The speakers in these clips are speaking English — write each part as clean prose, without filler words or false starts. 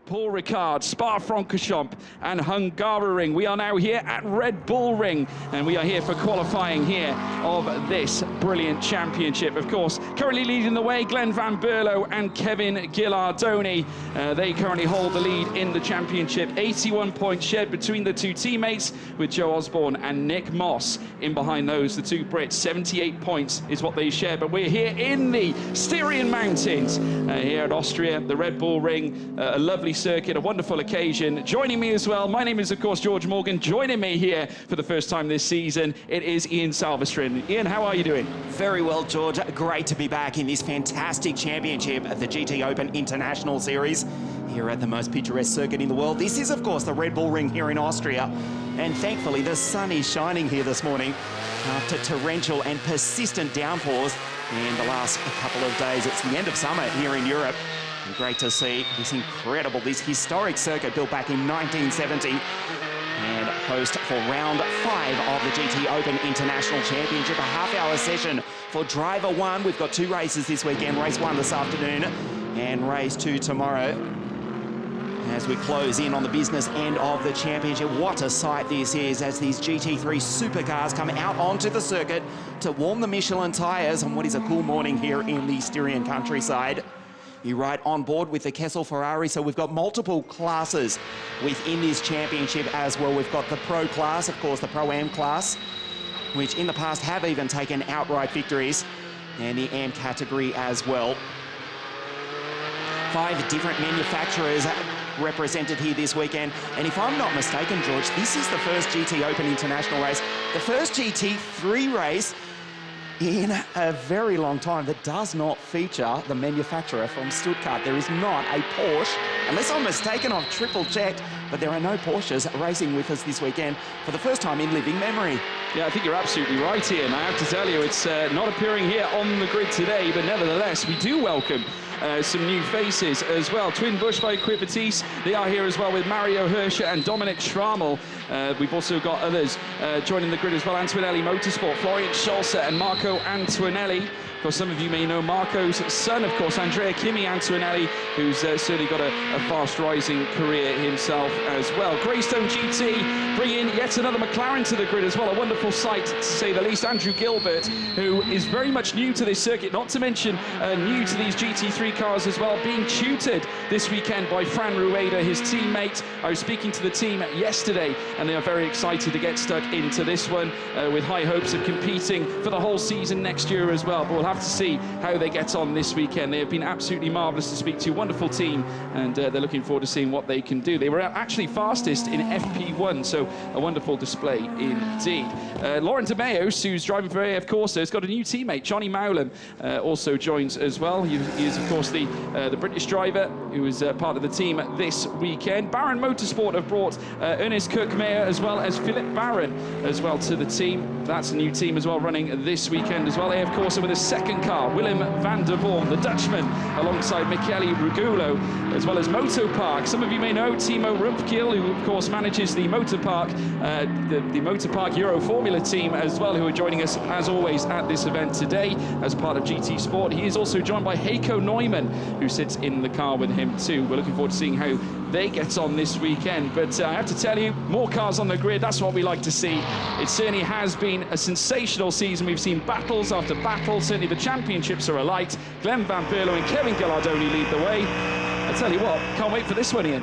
Paul Ricard, Spa-Francorchamps and Hungaroring. We are now here at Red Bull Ring, and we are here for qualifying here of this brilliant championship. Of course, currently leading the way, Glenn Van Berlo and Kevin Gillardoni. They currently hold the lead in the championship. 81 points shared between the two teammates, with Joe Osborne and Nick Moss in behind those, the two Brits. 78 points is what they share, but we're here in the Styrian Mountains, here at Austria, the Red Bull Ring, a lovely circuit, a wonderful occasion. Joining me as well, my name is of course George Morgan. Joining me here for the first time this season, it is Ian Salvestrin. Ian, how are you doing? Very well, George. Great to be back in this fantastic championship of the GTOpen International Series here at the most picturesque circuit in the world. This is of course the Red Bull Ring here in Austria, and thankfully the sun is shining here this morning after torrential and persistent downpours in the last couple of days. It's the end of summer here in Europe. And great to see this incredible, this historic circuit built back in 1970 and host for round 5 of the GTOpen International Championship, a half-hour session for driver 1. We've got 2 races this weekend, race 1 this afternoon and race 2 tomorrow. As we close in on the business end of the championship, what a sight this is as these GT3 supercars come out onto the circuit to warm the Michelin tyres on what is a cool morning here in the Styrian countryside. You're right on board with the Kessel Ferrari, so we've got multiple classes within this championship as well. We've got the Pro class, of course, the Pro-Am class, which in the past have even taken outright victories, and the Am category as well. 5 different manufacturers represented here this weekend, and if I'm not mistaken, George, this is the first GTOpen International race, the first GT3 race in a very long time that does not feature the manufacturer from Stuttgart. There is not a Porsche, unless I'm mistaken, I've triple checked, but there are no Porsches racing with us this weekend for the first time in living memory. Yeah, I think you're absolutely right, Ian. I have to tell you, it's not appearing here on the grid today, but nevertheless, we do welcome some new faces as well. Twin Bush by Equipatis, they are here as well with Mario Hirscher and Dominic Schrammel. We've also got others joining the grid as well. Antonelli Motorsport, Florian Scholzer and Marco Antonelli. Of course, some of you may know Marco's son, of course, Andrea Kimi Antonelli, who's certainly got a fast rising career himself as well. Greystone GT bring in yet another McLaren to the grid as well. A wonderful sight, to say the least. Andrew Gilbert, who is very much new to this circuit, not to mention new to these GT3 cars as well, being tutored this weekend by Fran Rueda, his teammate. I was speaking to the team yesterday, and they are very excited to get stuck into this one with high hopes of competing for the whole season next year as well. But we'll have to see how they get on this weekend. They have been absolutely marvellous to speak to, wonderful team, and they're looking forward to seeing what they can do. They were actually fastest in FP1, so a wonderful display indeed. Laurent Ameos, who's driving for AF Corsa, has got a new teammate. Johnny Mowlem also joins as well. He is, of course, the British driver who is part of the team this weekend. Barron Motorsport have brought Ernest Kirkmeyer as well as Philip Barron as well to the team. That's a new team as well running this weekend as well. AF Corsa with a second car, Willem van der Vorm, the Dutchman, alongside Michele Rugulo, as well as Motopark. Some of you may know Timo Rumpkiel, who of course manages the Motopark, the Motopark Euro Formula team as well, who are joining us as always at this event today as part of GT Sport. He is also joined by Heiko Neumann, who sits in the car with him too. We're looking forward to seeing how they get on this weekend. But I have to tell you, more cars on the grid, that's what we like to see. It certainly has been a sensational season. We've seen battles after battle. Certainly the championships are alight. Glenn Van Berlo and Kevin Gillardoni lead the way. I tell you what, can't wait for this one, Ian.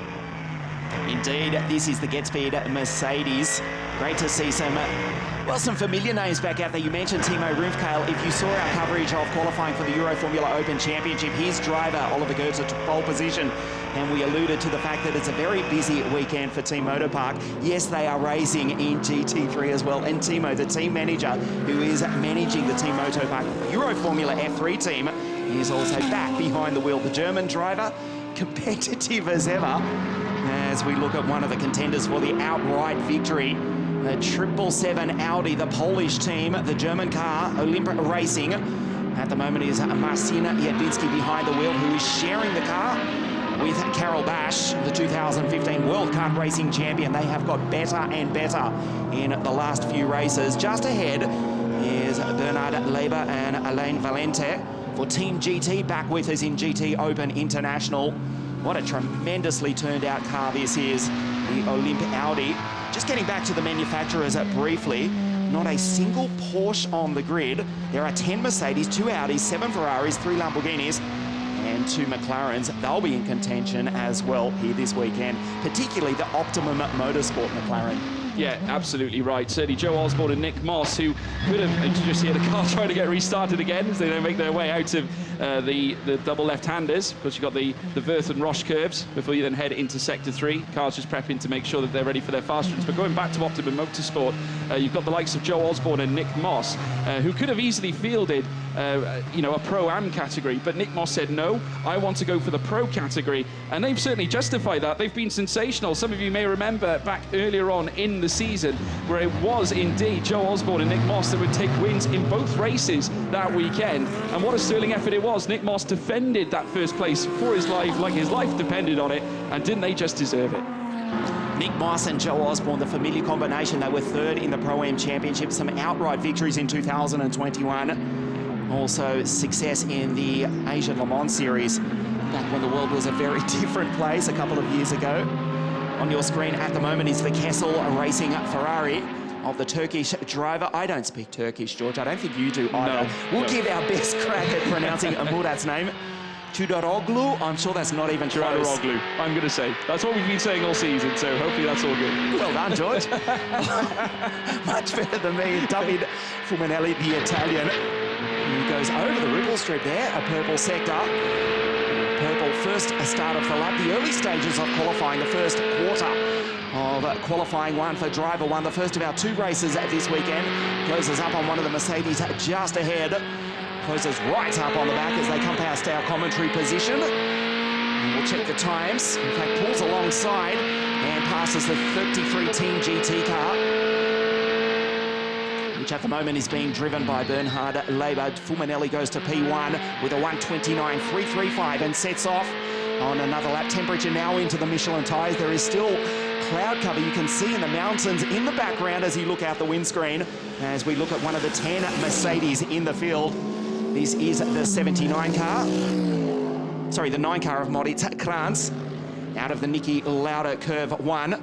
Indeed, this is the GetSpeed Mercedes. Great to see some familiar names back out there. You mentioned Timo Rumpkiel. If you saw our coverage of qualifying for the Euro Formula Open Championship, his driver, Oliver Goetze, took pole position, and we alluded to the fact that it's a very busy weekend for Team Motopark. Yes, they are racing in GT3 as well, and Timo, the team manager, who is managing the Team Motopark Euro Formula F3 team, is also back behind the wheel. The German driver, competitive as ever, as we look at one of the contenders for the outright victory. The 777 Audi, the Polish team, the German car, Olymp Racing. At the moment is Marcin Jadinski behind the wheel, who is sharing the car with Carol Bash, the 2015 World Kart Racing champion. They have got better and better in the last few races. Just ahead is Bernard Leber and Alain Valente for Team GT, back with us in GTOpen International. What a tremendously turned out car this is, the Olymp Audi. Just getting back to the manufacturers briefly, not a single Porsche on the grid. There are 10 Mercedes, 2 Audis, 7 Ferraris, 3 Lamborghinis, and 2 McLarens. They'll be in contention as well here this weekend, particularly the Optimum Motorsport McLaren. Yeah, absolutely right. Certainly Joe Osborne and Nick Moss, who could have just here the car trying to get restarted again as they then make their way out of the double left-handers. Of course, you've got the Wirth and Roche curves before you then head into Sector 3. Cars just prepping to make sure that they're ready for their fast runs. But going back to Optimum Motorsport, you've got the likes of Joe Osborne and Nick Moss, who could have easily fielded a Pro-Am category. But Nick Moss said, no, I want to go for the Pro category. And they've certainly justified that. They've been sensational. Some of you may remember back earlier on in the season where it was indeed Joe Osborne and Nick Moss that would take wins in both races that weekend. And what a sterling effort it was. Nick Moss defended that first place for his life, like his life depended on it, and didn't they just deserve it? Nick Moss and Joe Osborne, the familiar combination. They were third in the Pro-Am Championship, some outright victories in 2021. Also success in the Asian Le Mans Series, back when the world was a very different place a couple of years ago. On your screen at the moment is the Kessel Racing Ferrari of the Turkish driver. I don't speak Turkish, George. I don't think you do either. No, we'll give our best crack at pronouncing Murat's name. Tudoroglu, I'm sure that's not even close. Tudoroglu, I'm going to say. That's what we've been saying all season, so hopefully that's all good. Well done, George. Much better than me. David Fumanelli, the Italian, who goes over the ripple strip there, a purple sector. Purple first start of the lap, the early stages of qualifying, the first quarter of qualifying one for driver one, the first of our 2 races this weekend. Closes up on one of the Mercedes just ahead. Closes right up on the back as they come past our commentary position. And we'll check the times. In fact, pulls alongside and passes the 33 Team GT car, which at the moment is being driven by Bernhard Leber. Fumanelli goes to P1 with a 1:29.335 and sets off on another lap. Temperature now into the Michelin tyres. There is still cloud cover you can see in the mountains in the background as you look out the windscreen, as we look at one of the 10 Mercedes in the field. This is the 79 car. Sorry, the 9 car of Moritz Kranz out of the Niki Lauda Curve 1.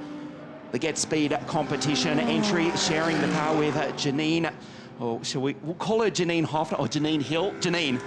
The Get Speed competition entry, sharing the car with Janine, we'll call her Janine Hoffner or Janine Hill? Janine.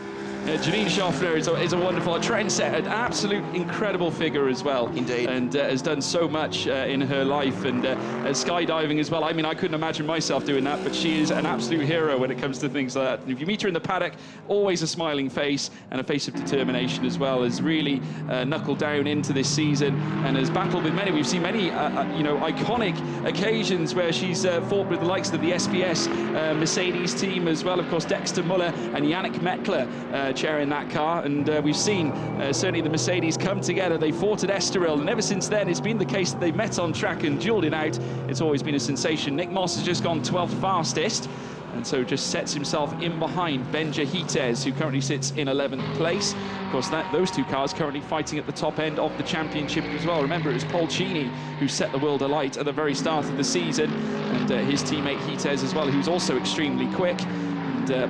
Janine Schaffner is a wonderful trendsetter, an absolute incredible figure as well. Indeed. And has done so much in her life, and skydiving as well. I mean, I couldn't imagine myself doing that, but she is an absolute hero when it comes to things like that. And if you meet her in the paddock, always a smiling face and a face of determination as well. Has really knuckled down into this season and has battled with many. We've seen many, iconic occasions where she's fought with the likes of the SBS Mercedes team as well. Of course, Dexter Muller and Yannick Meckler chairing that car, and we've seen certainly the Mercedes come together. They fought at Estoril, and ever since then it's been the case that they've met on track and duelled it out. It's always been a sensation. Nick Moss has just gone 12th fastest, and so just sets himself in behind Benja Hites, who currently sits in 11th place. Of course, those 2 cars currently fighting at the top end of the championship as well. Remember, it was Paul Cheney who set the world alight at the very start of the season, and his teammate Hites as well, who's also extremely quick.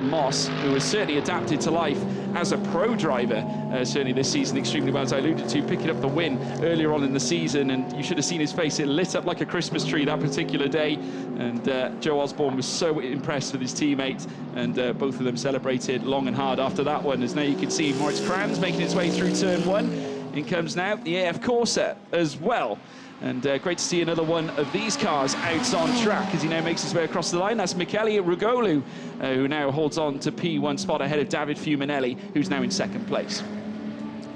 Moss, who has certainly adapted to life as a pro driver, certainly this season extremely well, as I alluded to, picking up the win earlier on in the season, and you should have seen his face. It lit up like a Christmas tree that particular day, and Joe Osborne was so impressed with his teammate, and both of them celebrated long and hard after that one, as now you can see Moritz Kranz making his way through turn 1. In comes now the AF Corsa as well. And great to see another one of these cars out on track as he now makes his way across the line. That's Michele Rugolu, who now holds on to P1 spot ahead of David Fumanelli, who's now in 2nd place.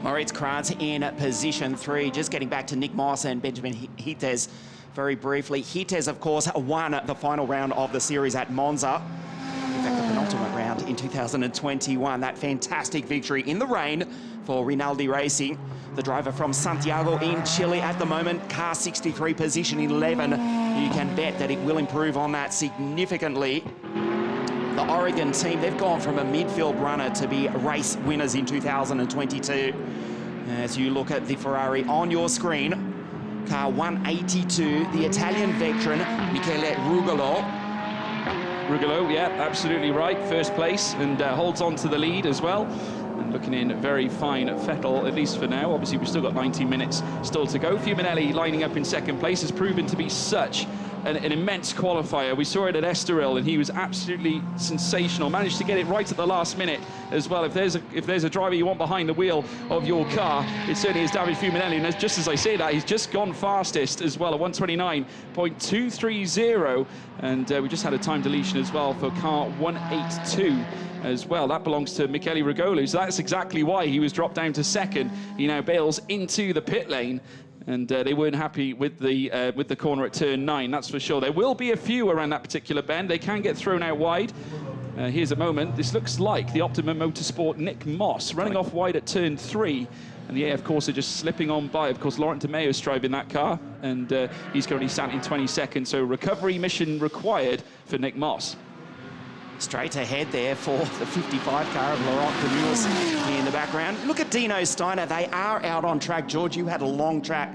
Moritz Kranz in position 3. Just getting back to Nick Moss and Benjamin Hites very briefly. Hites, of course, won the final round of the series at Monza. In fact, the penultimate round in 2021. That fantastic victory in the rain for Rinaldi Racing. The driver from Santiago in Chile at the moment, car 63, position 11. You can bet that it will improve on that significantly. The Oregon team, they've gone from a midfield runner to be race winners in 2022. As you look at the Ferrari on your screen, car 182, the Italian veteran, Michele Rugolo. Rugolo, yeah, absolutely right. 1st place, and holds on to the lead as well. And looking in very fine Vettel, at least for now. Obviously, we've still got 19 minutes still to go. Fuminelli lining up in second place has proven to be such an immense qualifier. We saw it at Estoril, and he was absolutely sensational. Managed to get it right at the last minute as well. If there's a driver you want behind the wheel of your car, it certainly is David Fuminelli. And just as I say that, he's just gone fastest as well, at 129.230. And we just had a time deletion as well for car 182 as well. That belongs to Michele Rigolo. So that's exactly why he was dropped down to second. He now bails into the pit lane. And they weren't happy with the corner at turn 9, that's for sure. There will be a few around that particular bend. They can get thrown out wide. Here's a moment. This looks like the Optimum Motorsport Nick Moss running off wide at turn 3. And the AF Corsa just slipping on by. Of course, Laurent De Meo is driving that car, and he's currently sat in 22nd. So recovery mission required for Nick Moss. Straight ahead there for the 55 car of Laurent De Meo in the background. Look at Dino Steiner. They are out on track. George, you had a long chat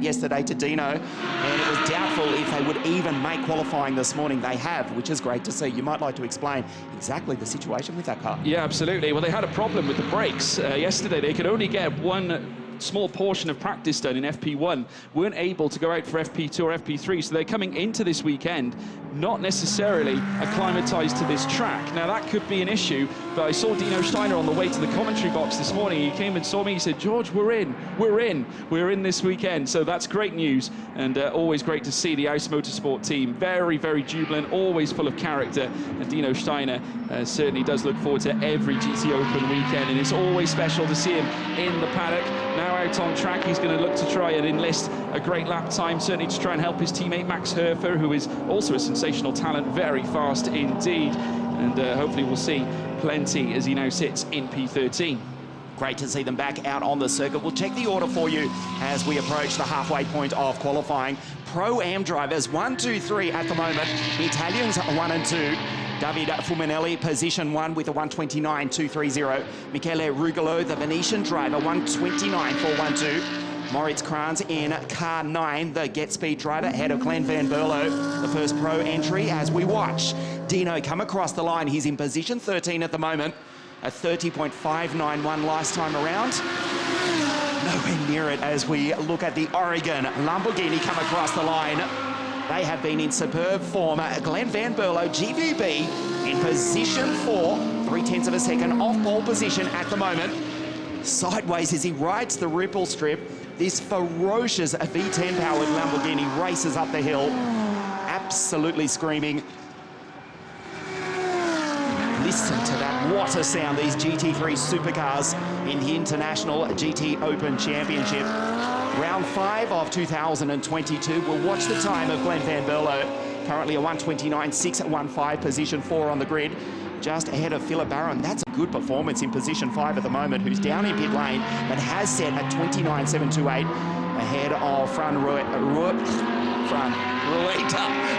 yesterday to Dino, and it was doubtful if they would even make qualifying this morning. They have, which is great to see. You might like to explain exactly the situation with that car. Yeah, absolutely. Well, they had a problem with the brakes yesterday. They could only get one small portion of practice done in FP1, weren't able to go out for FP2 or FP3, so they're coming into this weekend not necessarily acclimatized to this track. Now that could be an issue, but I saw Dino Steiner on the way to the commentary box this morning. He came and saw me, he said, George, we're in this weekend. So that's great news, and always great to see the Ice Motorsport team. Very, very jubilant, always full of character, and Dino Steiner certainly does look forward to every GTOpen weekend, and it's always special to see him in the paddock. Now out on track, he's going to look to try and enlist a great lap time, certainly to try and help his teammate Max Herfer, who is also a sensational talent, very fast indeed. And hopefully we'll see plenty as he now sits in P13. Great to see them back out on the circuit. We'll check the order for you as we approach the halfway point of qualifying. Pro-Am drivers, 1, 2, 3 at the moment. Italians, 1 and 2. David Fuminelli, position 1 with a 129.230. Michele Rigolo, the Venetian driver, 129.412. Moritz Kranz in car 9, the Get Speed driver, ahead of Glenn Van Berlo, the first pro entry as we watch Dino come across the line. He's in position 13 at the moment, a 30.591 last time around. Nowhere near it as we look at the Oregon Lamborghini come across the line. They have been in superb form. Glenn Van Berlo, GVB, in position 4, 0.3 of a second off pole position at the moment. Sideways as he rides the ripple strip. This ferocious V10 powered Lamborghini races up the hill, absolutely screaming. Listen to that, what a sound, these GT3 supercars in the International GTOpen Championship. Round 5 of 2022. We'll watch the time of Glenn Van Berlo, currently a 129.615, position 4 on the grid, just ahead of Philip Barron. That's a good performance in position 5 at the moment, who's down in pit lane, but has set at 29.728, ahead of Fran Rueda.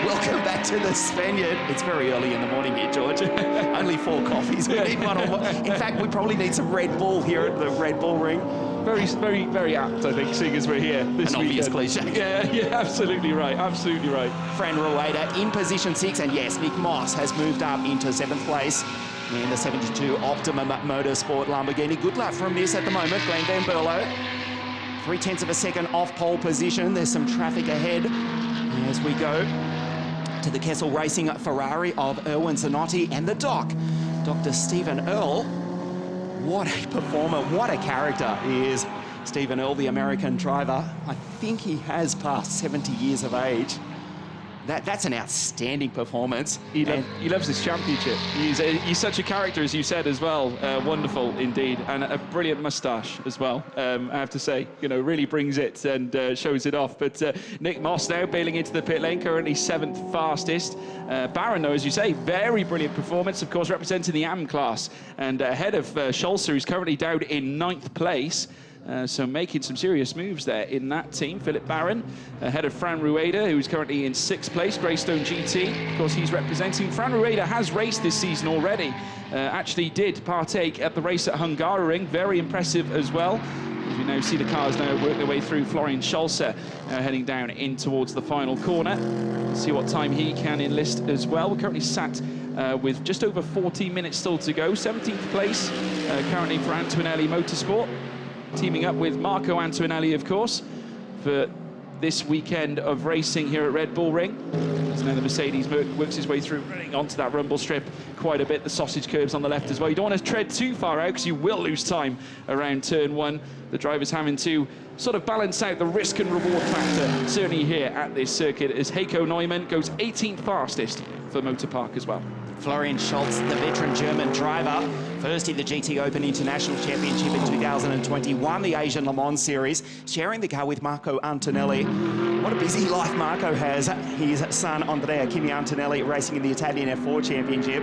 Welcome back to the Spaniard. It's very early in the morning here, George. Only 4 coffees. We need one. In fact, we probably need some Red Bull here at the Red Bull ring. Very, very, very apt, I think, seeing as we're here this An obvious cliche. Yeah, absolutely right, absolutely right. Fran Rueda in position 6, and yes, Nick Moss has moved up into 7th place in the 72 Optimum Motorsport Lamborghini. Good luck from this at the moment, Glenn Van Berlo. 0.3 of a second off pole position. There's some traffic ahead as we go to the Kessel Racing Ferrari of Erwin Zanotti and the Doc, Dr. Stephen Earl. What a performer, what a character is Stephen Earl, the American driver. I think he has passed 70 years of age. That's an outstanding performance. He loves this championship. He's such a character, as you said as well. Wonderful indeed, and a brilliant moustache as well. I have to say, you know, really brings it and shows it off. But Nick Moss now bailing into the pit lane, currently 7th fastest. Barron, though, as you say, very brilliant performance, of course, representing the AM class, and ahead of Scholzer, who's currently down in 9th place. So making some serious moves there in that team. Philip Barron ahead of Fran Rueda, who's currently in 6th place. Greystone GT, of course, he's representing. Fran Rueda has raced this season already. Actually did partake at the race at Hungaroring. Very impressive as well. As we now see the cars now work their way through. Florian Scholzer heading down in towards the final corner. See what time he can enlist as well. We're currently sat with just over 14 minutes still to go. 17th place currently for Antonelli Motorsport, teaming up with Marco Antonelli, of course, for this weekend of racing here at Red Bull Ring. As now the Mercedes works his way through, running onto that rumble strip quite a bit. The sausage curves on the left as well. You don't want to tread too far out because you will lose time around turn 1. The driver's having to sort of balance out the risk and reward factor, certainly here at this circuit, as Heiko Neumann goes 18th fastest for Motor Park as well. Florian Scholz, the veteran German driver, first in the GTOpen International Championship in 2021, the Asian Le Mans Series, sharing the car with Marco Antonelli. What a busy life Marco has. His son, Andrea Kimi Antonelli, racing in the Italian F4 Championship.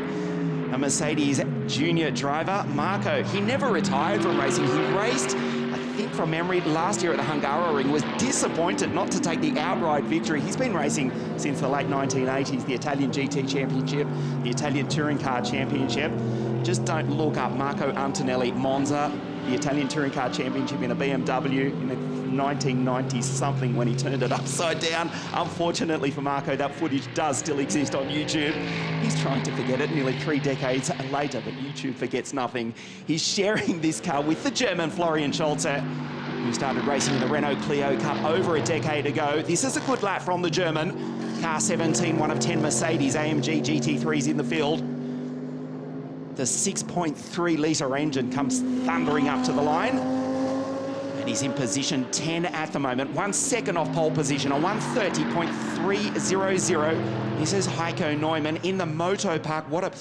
A Mercedes junior driver. Marco, he never retired from racing. He raced, I think from memory, last year at the Hungaroring, was disappointed not to take the outright victory. He's been racing since the late 1980s, the Italian GT Championship, the Italian Touring Car Championship. Just don't look up Marco Antonelli Monza, the Italian Touring Car Championship in a BMW in the 1990-something when he turned it upside down. Unfortunately for Marco, that footage does still exist on YouTube. He's trying to forget it nearly 3 decades later, but YouTube forgets nothing. He's sharing this car with the German Florian Scholz, who started racing in the Renault Clio Cup over a decade ago. This is a good lap from the German. Car 17, one of 10 Mercedes AMG GT3s in the field. The 6.3 litre engine comes thundering up to the line. And he's in position 10 at the moment. 1 second off pole position, a 1:30.300. This is Heiko Neumann in the Moto Park. What a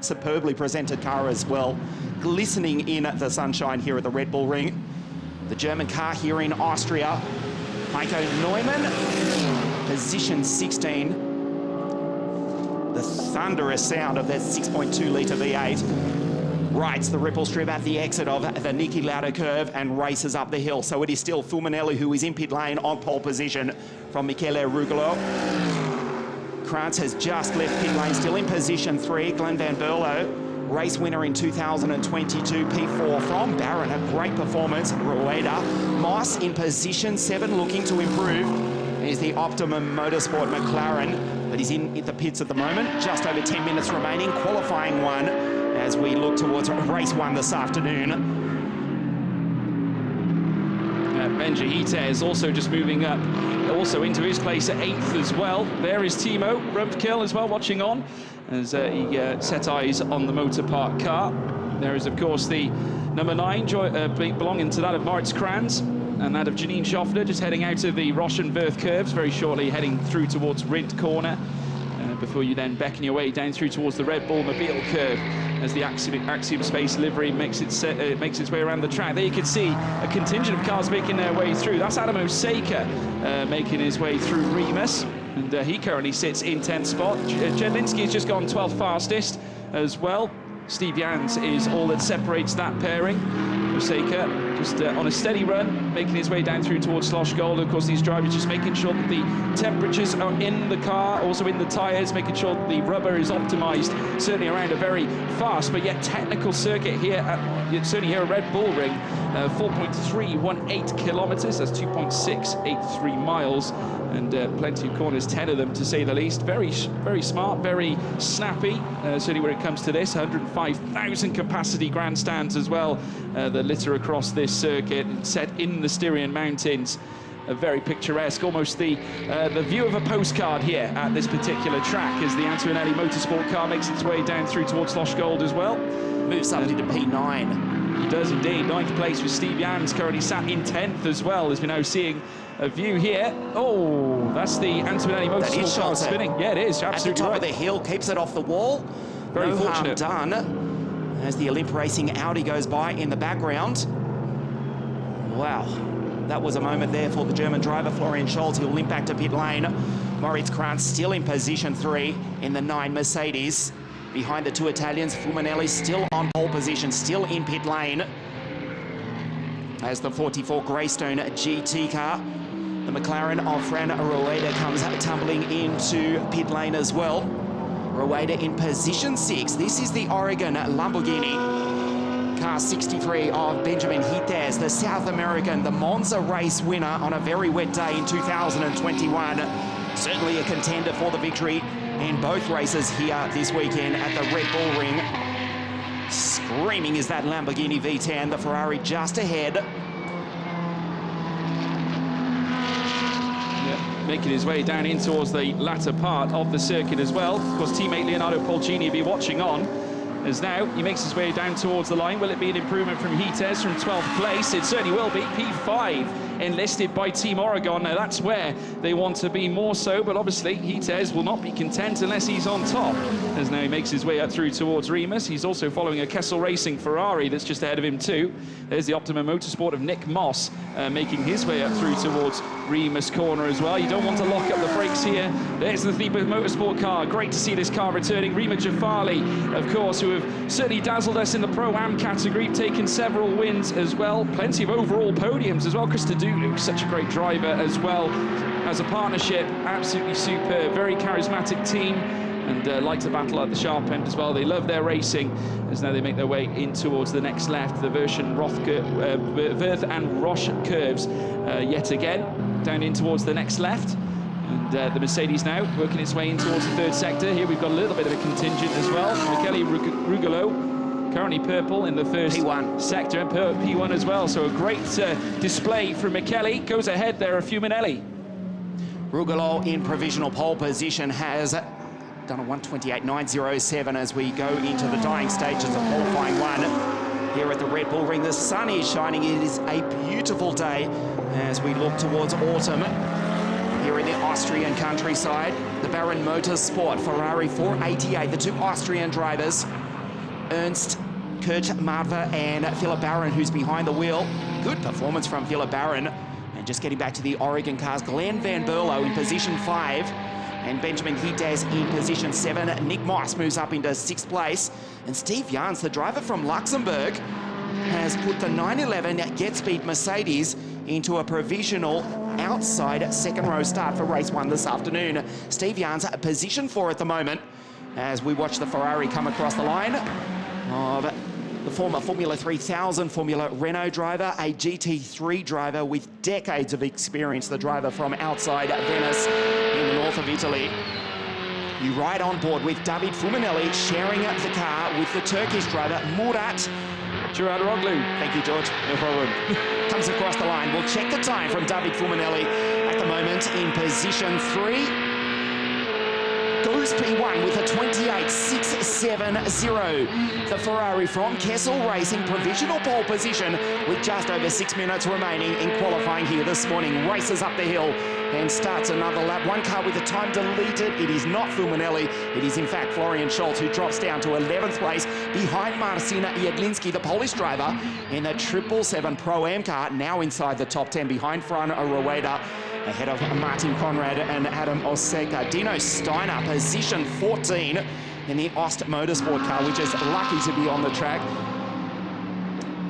superbly presented car as well. Glistening in the sunshine here at the Red Bull Ring. The German car here in Austria. Heiko Neumann, position 16. The thunderous sound of that 6.2 litre V8 rides the ripple strip at the exit of the Niki Lauda curve and races up the hill. So it is still Fulminelli who is in pit lane on pole position from Michele Rugolo. Krantz has just left pit lane, still in position 3. Glenn Van Berlo, race winner in 2022, P4 from Barron, a great performance. Rueda, Moss in position 7, looking to improve. Is the Optimum Motorsport McLaren, but he's in the pits at the moment. Just over 10 minutes remaining, qualifying 1 as we look towards race 1 this afternoon. Benjahita is also just moving up, also into his place at 8th as well. There is Timo Rumpkill as well, watching on as he set eyes on the Motor Park car. There is, of course, the number 9 belonging to that of Moritz Kranz, and that of Janine Schoffler, just heading out of the Rauschenwerth curves, very shortly heading through towards Rindt corner, before you then beckon your way down through towards the Red Bull Mobile curve as the Axiom Space livery makes its way around the track. There you can see a contingent of cars making their way through. That's Adam Osaka making his way through Remus, and he currently sits in 10th spot. Jedlinski has just gone 12th fastest as well. Steve Jans is all that separates that pairing. Osaka just on a steady run, making his way down through towards Slosh Gold. Of course, these drivers just making sure that the temperatures are in the car, also in the tyres, making sure that the rubber is optimized, certainly around a very fast but yet technical circuit here at, certainly here at Red Bull Ring. 4.318 kilometers, that's 2.683 miles, and plenty of corners, 10 of them to say the least. Very smart, very snappy, certainly when it comes to this. 105,000 capacity grandstands as well that litter across this circuit, set in the Styrian Mountains. Very picturesque, almost the view of a postcard here at this particular track as the Antonelli Motorsport car makes its way down through towards Slosh Gold as well. Moves up into P9. He does indeed. 9th place with Steve Jans, currently sat in 10th as well, as we're now seeing a view here. Oh, that's the Antonelli Motorsport car spinning. Yeah, it is, absolutely. At the top of the hill, keeps it off the wall. Very fortunate. Harm done as the Olymp Racing Audi goes by in the background. Wow, that was a moment there for the German driver, Florian Scholz. He'll limp back to pit lane. Moritz Kranz still in position 3 in the 9 Mercedes. Behind the 2 Italians, Fulminelli still on pole position, still in pit lane. As the 44 Greystone GT car, the McLaren of Fran Rueda comes tumbling into pit lane as well. Rueda in position 6. This is the Oregon Lamborghini. Car 63 of Benjamin Hites, the South American, the Monza race winner on a very wet day in 2021. Certainly a contender for the victory in both races here this weekend at the Red Bull Ring. Screaming is that Lamborghini V10, the Ferrari just ahead. Making his way down in towards the latter part of the circuit as well. Of course, teammate Leonardo Polcini will be watching on, as now he makes his way down towards the line. Will it be an improvement from Hites from 12th place? It certainly will be. P5 enlisted by Team Oregon. Now that's where they want to be more so, but obviously Hites will not be content unless he's on top, as now he makes his way up through towards Remus. He's also following a Kessel Racing Ferrari that's just ahead of him too. There's the Optimum Motorsport of Nick Moss making his way up through towards Remus corner as well. You don't want to lock up the brakes here. There's the Thiba Motorsport car. Great to see this car returning. Rima Jafali, of course, who have certainly dazzled us in the Pro-Am category, taken several wins as well. Plenty of overall podiums as well. Krista Dulu, such a great driver as well. As a partnership, absolutely superb. Very charismatic team, and like to battle at the sharp end as well. They love their racing, as now they make their way in towards the next left, the version Verth and Roche curves yet again. Down in towards the next left, and the Mercedes now working its way in towards the third sector. Here we've got a little bit of a contingent as well. Michele Rugolo, currently purple in the first P1 sector, and P1 as well. So a great display from Michele. Goes ahead there of Fuminelli. Rugolo in provisional pole position has done a 1:28.907 as we go into the dying stages of qualifying one. Here at the Red Bull Ring, the sun is shining. It is a beautiful day as we look towards autumn here in the Austrian countryside. The Baron Motorsport Ferrari 488, the two Austrian drivers, Ernst Kurt Madver and Philip Barron, who's behind the wheel. Good performance from Philip Barron. And just getting back to the Oregon cars, Glenn Van Berlo in position 5 and Benjamin Hites in position 7. Nick Moss moves up into 6th place. And Steve Jans, the driver from Luxembourg, has put the 911 GetSpeed Mercedes into a provisional outside second row start for race 1 this afternoon. Steve Jans at position 4 at the moment as we watch the Ferrari come across the line of the former Formula 3000 Formula Renault driver, a GT3 driver with decades of experience, the driver from outside Venice in the north of Italy. You ride on board with David Fuminelli sharing the car with the Turkish driver Murat Ciradoroglu. Thank you, George. No problem. Comes across the line. We'll check the time from David Fuminelli at the moment in position 3. Goes P1 with a 28.670. The Ferrari from Kessel Racing provisional pole position with just over 6 minutes remaining in qualifying here this morning. Races up the hill and starts another lap. One car with the time deleted. It is not Fuminelli. It is in fact Florian Scholz, who drops down to 11th place behind Marcin Jedlinski, the Polish driver, in the 777 Pro-Am car, now inside the top 10 behind Fran Rueda, ahead of Martin Conrad and Adam Oseka. Dino Steiner, position 14 in the Ost Motorsport car, which is lucky to be on the track.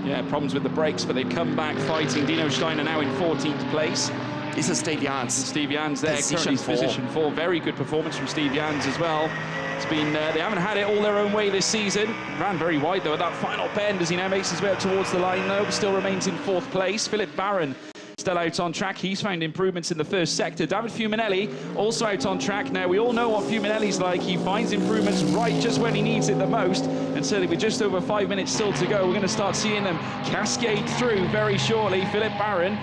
Yeah, problems with the brakes, but they've come back fighting. Dino Steiner now in 14th place. This is Steve Jans. Steve Jans there, currently position 4. Very good performance from Steve Jans as well. It's been, they haven't had it all their own way this season. Ran very wide though at that final bend as he now makes his way up towards the line though, but still remains in 4th place. Philip Barron still out on track. He's found improvements in the first sector. David Fuminelli also out on track. Now, we all know what Fuminelli's like. He finds improvements right just when he needs it the most. And certainly with just over 5 minutes still to go, we're going to start seeing them cascade through very shortly. Philip Barron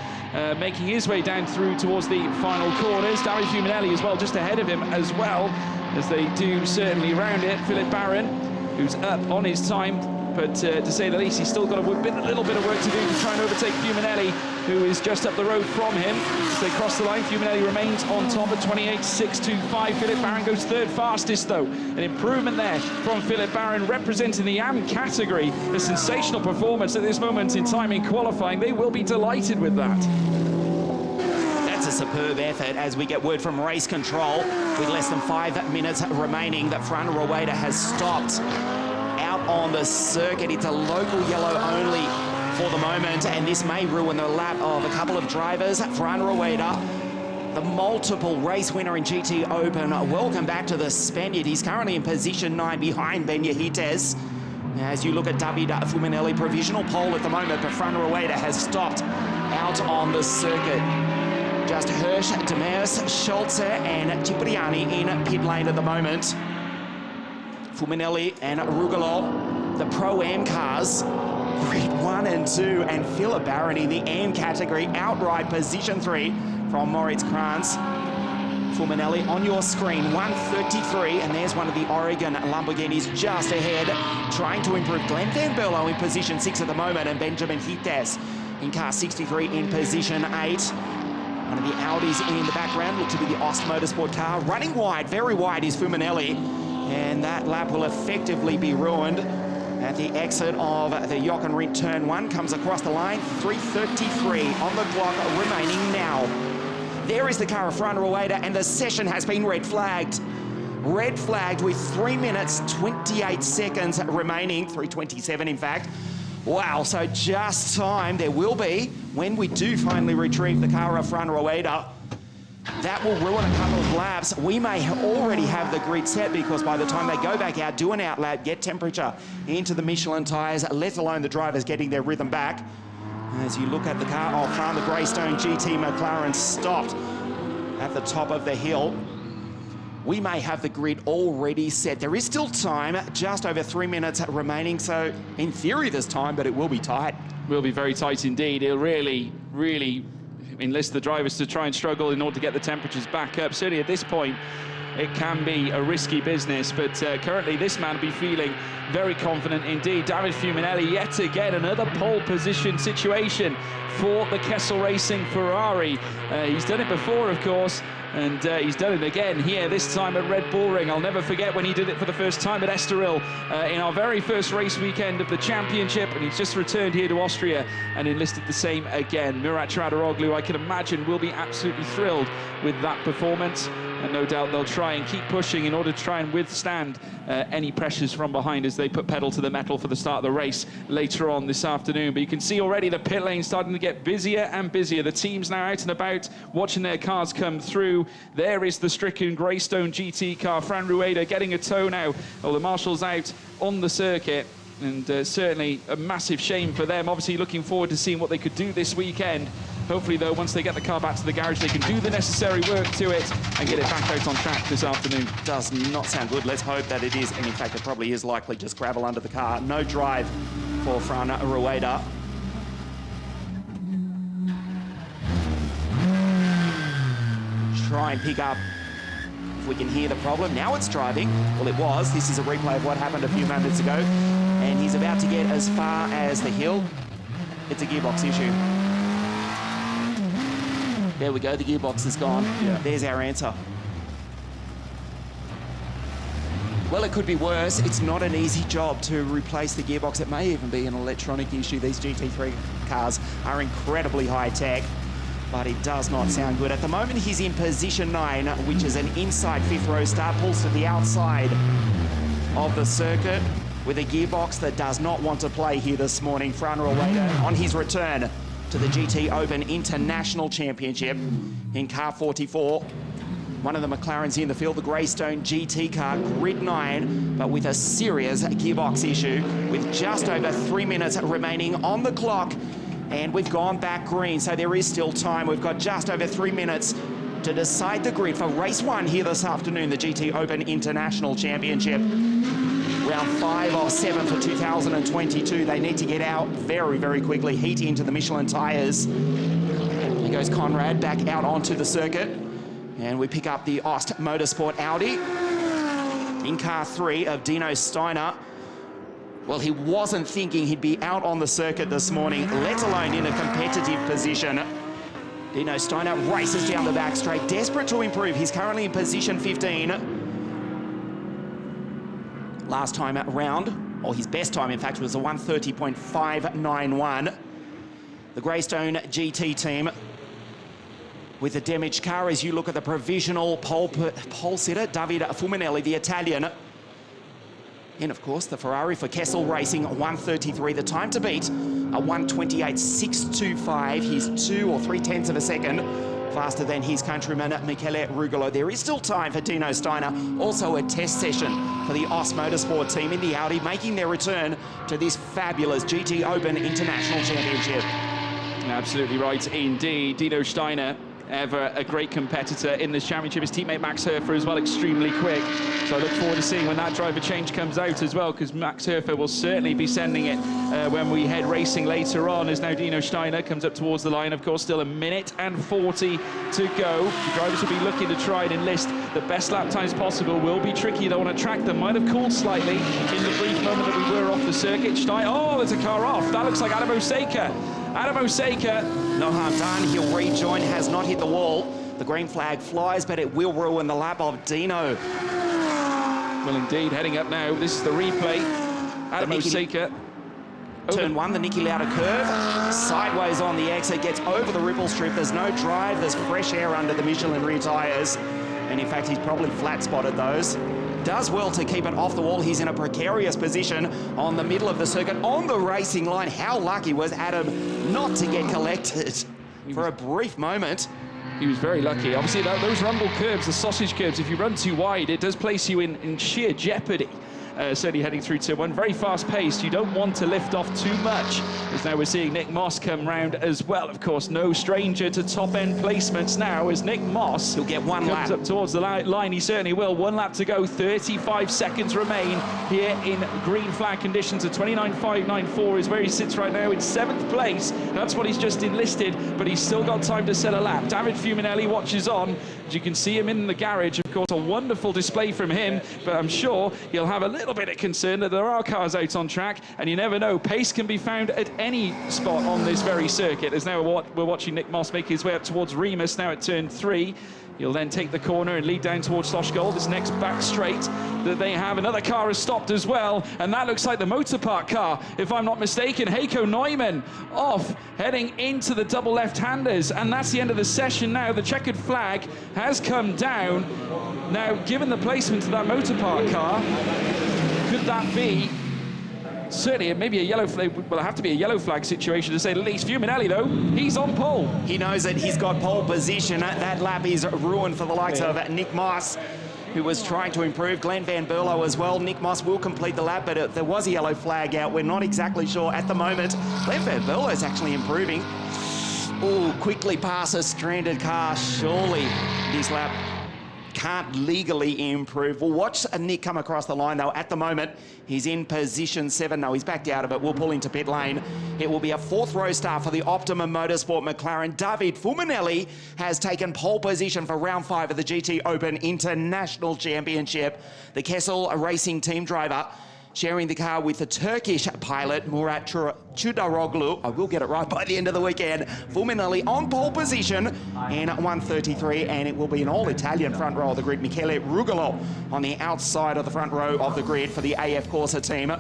making his way down through towards the final corners. David Fuminelli as well, just ahead of him as well, as they do certainly round it. Philip Barron, who's up on his time, but to say the least, he's still got a little bit of work to do to try and overtake Fuminelli, who is just up the road from him. As they cross the line, Fuminelli remains on top at 28.625. Philip Barron goes 3rd fastest, though. An improvement there from Philip Barron, representing the AM category. A sensational performance at this moment in time in qualifying. They will be delighted with that. That's a superb effort as we get word from race control with less than 5 minutes remaining that Fran Rueda has stopped out on the circuit. It's a local yellow only for the moment, and this may ruin the lap of a couple of drivers. Fran Rueda, the multiple race winner in GTOpen, welcome back to the Spaniard. He's currently in position 9 behind Benya Hites. As you look at David Fuminelli, provisional pole at the moment, but Fran Rueda has stopped out on the circuit. Just Hirsch, Demers, Schulze and Cipriani in pit lane at the moment. Fuminelli and Rugolo, the Pro-Am cars, grid 1 and 2, and Philip Barron in the AM category, outright position 3 from Moritz Kranz. Fuminelli on your screen, 133, and there's one of the Oregon Lamborghinis just ahead, trying to improve. Glenn Van Berlo in position 6 at the moment, and Benjamin Hites in car 63 in position 8. One of the Audis in the background, look to be the Ost Motorsport car. Running wide, very wide is Fuminelli, and that lap will effectively be ruined at the exit of the Jochenrindt turn 1. Comes across the line, 3:33 on the clock remaining now. There is the car of Fran Rueda, and the session has been red flagged. Red flagged with 3 minutes, 28 seconds remaining, 3:27 in fact. Wow, so just time there will be when we do finally retrieve the car of Fran Rueda. That will ruin a couple of laps. We may already have the grid set, because by the time they go back out, do an out lap, get temperature into the Michelin tyres, let alone the drivers getting their rhythm back. As you look at the car, oh, Fran, the Greystone GT McLaren stopped at the top of the hill. We may have the grid already set. There is still time, just over 3 minutes remaining, so in theory there's time, but it will be tight. Will be very tight indeed. It'll really enlist the drivers to try and struggle in order to get the temperatures back up. Certainly at this point, it can be a risky business, but currently this man will be feeling very confident indeed. David Fuminelli, yet again, another pole position situation for the Kessel Racing Ferrari. He's done it before, of course, and he's done it again here, this time at Red Bull Ring. I'll never forget when he did it for the first time at Estoril in our very first race weekend of the championship, and he's just returned here to Austria and enlisted the same again. Murat Çağlaroglu, I can imagine, will be absolutely thrilled with that performance, and no doubt they'll try and keep pushing in order to try and withstand any pressures from behind as they put pedal to the metal for the start of the race later on this afternoon. But you can see already the pit lane starting to get busier and busier. The team's now out and about watching their cars come through. There is the stricken Greystone GT car, Fran Rueda getting a tow now. Oh, the marshal's out on the circuit, and certainly a massive shame for them. Obviously looking forward to seeing what they could do this weekend. Hopefully, though, once they get the car back to the garage, they can do the necessary work to it and get it back out on track this afternoon. Does not sound good. Let's hope that it is, and in fact, it probably is likely just gravel under the car. No drive for Fran Rueda. Try and pick up if we can hear the problem. Now it's driving. Well, it was. This is a replay of what happened a few moments ago, and he's about to get as far as the hill. It's a gearbox issue. There we go, the gearbox is gone. Yeah. There's our answer. Well, it could be worse. It's not an easy job to replace the gearbox. It may even be an electronic issue. These GT3 cars are incredibly high tech, but it does not sound good. At the moment, he's in position 9, which is an inside 5th row start. Pulls to the outside of the circuit with a gearbox that does not want to play here this morning. Fran Rueda on his return to the GTOpen International Championship in car 44. One of the McLarens in the field, the Greystone GT car, grid 9, but with a serious gearbox issue, with just over 3 minutes remaining on the clock, and we've gone back green, so there is still time. We've got just over 3 minutes to decide the grid for race 1 here this afternoon, the GTOpen International Championship. Round 5 of 7 for 2022. They need to get out very, very quickly. Heat into the Michelin tyres. Here goes Conrad back out onto the circuit. And we pick up the Ost Motorsport Audi in car 3 of Dino Steiner. Well, he wasn't thinking he'd be out on the circuit this morning, let alone in a competitive position. Dino Steiner races down the back straight, desperate to improve. He's currently in position 15. Last time round, or his best time in fact, was a 1:30.591. The Greystone GT team with a damaged car. As you look at the provisional pole sitter, David Fuminelli, the Italian. And of course, the Ferrari for Kessel Racing, 1:33. The time to beat, a 1:28.625. He's 2 or 3/10 of a second faster than his countryman, Michele Rugolo. There is still time for Dino Steiner. Also a test session for the Ost Motorsport team in the Audi, making their return to this fabulous GTOpen International Championship. Absolutely right indeed. Dino Steiner ever a great competitor in this championship. His teammate Max Herfer as well, extremely quick. So I look forward to seeing when that driver change comes out as well, because Max Herfer will certainly be sending it when we head racing later on, as now Dino Steiner comes up towards the line. Of course, still 1 minute and 40 to go. The drivers will be looking to try and enlist the best lap times possible. Will be tricky though on a track that might have cooled slightly in the brief moment that we were off the circuit. Oh, there's a car off. That looks like Adam Osaka. Adam Osaka. No harm done. He'll rejoin. Has not hit the wall. The green flag flies, but it will ruin the lap of Dino. Well, indeed. Heading up now. This is the replay. Adam Osaka. Turn 1, the Niki Lauda curve. Sideways on the exit. Gets over the ripple strip. There's no drive. There's fresh air under the Michelin rear tyres. And in fact, he's probably flat spotted those. Does well to keep it off the wall. He's in a precarious position on the middle of the circuit, on the racing line. How lucky was Adam not to get collected for a brief moment? He was very lucky. Obviously, those rumble curves, the sausage curves, if you run too wide, it does place you in sheer jeopardy. Certainly heading through turn 1, very fast paced. You don't want to lift off too much. As now we're seeing Nick Moss come round as well. Of course, no stranger to top end placements now, as Nick Moss, he'll get one lap up towards the line. He certainly will. 1 lap to go. 35 seconds remain here in green flag conditions. A 29.594 is where he sits right now in 7th place. That's what he's just enlisted, but he's still got time to set a lap. David Fuminelli watches on. As you can see him in the garage, of course, a wonderful display from him, but I'm sure he'll have a little bit of concern that there are cars out on track, and you never know, pace can be found at any spot on this very circuit. As now we're watching Nick Moss make his way up towards Remus now at turn 3. He'll then take the corner and lead down towards Sloshgold. This next back straight that they have, another car has stopped as well, and that looks like the Motor Park car, if I'm not mistaken. Heiko Neumann off, heading into the double left-handers, and that's the end of the session now. The checkered flag has come down. Now, given the placement of that Motor Park car, could that be certainly maybe a yellow flag? Will well, have to be a yellow flag situation to say the least. Fuminelli though, he's on pole. He knows that he's got pole position. That lap is ruined for the likes of Nick Moss, who was trying to improve. Glenn Van Berlo as well. Nick Moss will complete the lap, but there was a yellow flag out. We're not exactly sure at the moment. Glenn Van Berlo is actually improving. Oh, quickly past a stranded car. Surely this lap can't legally improve. We'll watch Nick come across the line though. At the moment, he's in position 7. No, he's backed out of it. We'll pull into pit lane. It will be a 4th row start for the Optimum Motorsport McLaren. David Fuminelli has taken pole position for round 5 of the GTOpen International Championship. The Kessel Racing team driver sharing the car with the Turkish pilot Murat Çudaroglu. I will get it right by the end of the weekend. Fuminelli on pole position in 1:33, and it will be an all-Italian front row of the grid. Michele Rugolo on the outside of the front row of the grid for the AF Corsa team.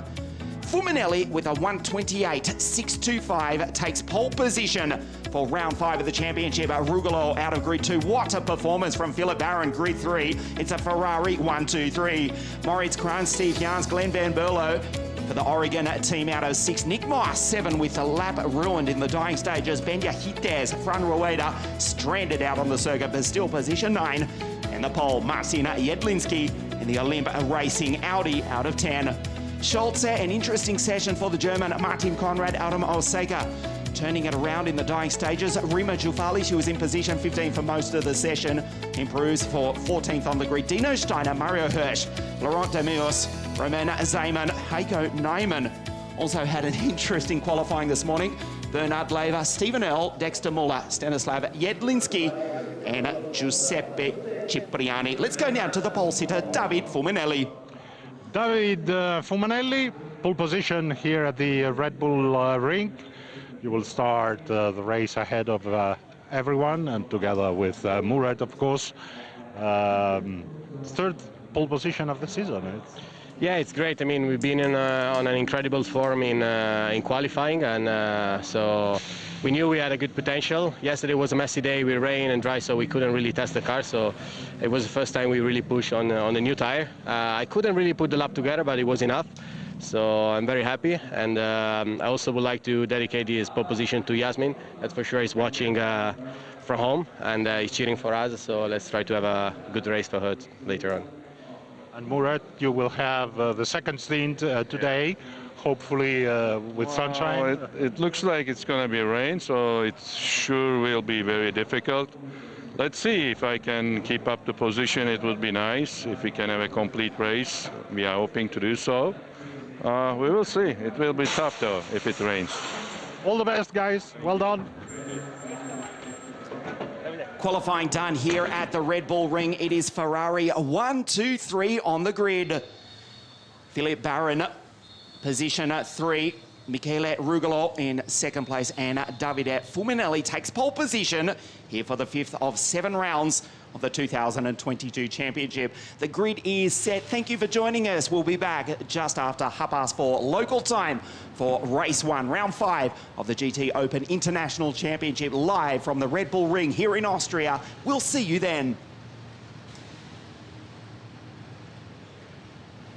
Fuminelli with a 1:28.625 takes pole position for round 5 of the championship. Rugolo out of grid 2. What a performance from Philip Barron, grid 3. It's a Ferrari 1-2-3. Moritz Kran, Steve Jans, Glenn Van Berlo for the Oregon team out of 6. Nick Moss 7 with the lap ruined in the dying stages. Benja Hitez, front rowator, stranded out on the circuit, but still position 9. And the pole, Marcin Jedlinski in the Olymp Racing Audi out of 10. Scholze, an interesting session for the German Martin Conrad, Adam Osaka turning it around in the dying stages. Rima Jufali, she was in position 15 for most of the session, improves for 14th on the grid. Dino Steiner, Mario Hirsch, Laurent Demeus, Romain Zeeman, Heiko Neumann also had an interesting qualifying this morning. Bernard Leva, Stephen Earl, Dexter Muller, Stanislav Jedlinski, and Giuseppe Cipriani. Let's go down to the pole sitter, David Fuminelli. David Fuminelli, pole position here at the Red Bull ring. You will start the race ahead of everyone, and together with Murat, of course. 3rd pole position of the season. Yeah, it's great. I mean, we've been on an incredible form in qualifying, and so we knew we had a good potential. Yesterday was a messy day with rain and dry, so we couldn't really test the car. So it was the first time we really pushed on the new tire. I couldn't really put the lap together, but it was enough. So I'm very happy, and I also would like to dedicate this pole position to Yasmin. That's for sure. He's watching from home, and he's cheering for us. So let's try to have a good race for her later on. And Murat, you will have the 2nd stint today, hopefully with sunshine. It looks like it's going to be rain, so it sure will be very difficult. let's see if I can keep up the position. It would be nice if we can have a complete race. We are hoping to do so. We will see. It will be tough though if it rains. All the best, guys. Well done. Qualifying done here at the Red Bull Ring. It is Ferrari 1, 2, 3 on the grid. Philippe Baron, position 3. Michele Rugolo in second place, and Davide Fuminelli takes pole position here for the 5th of 7 rounds of the 2022 championship. The grid is set. Thank you for joining us. We'll be back just after 4:30 local time for race 1, round 5 of the GTOpen International Championship, live from the Red Bull Ring here in Austria. We'll see you then.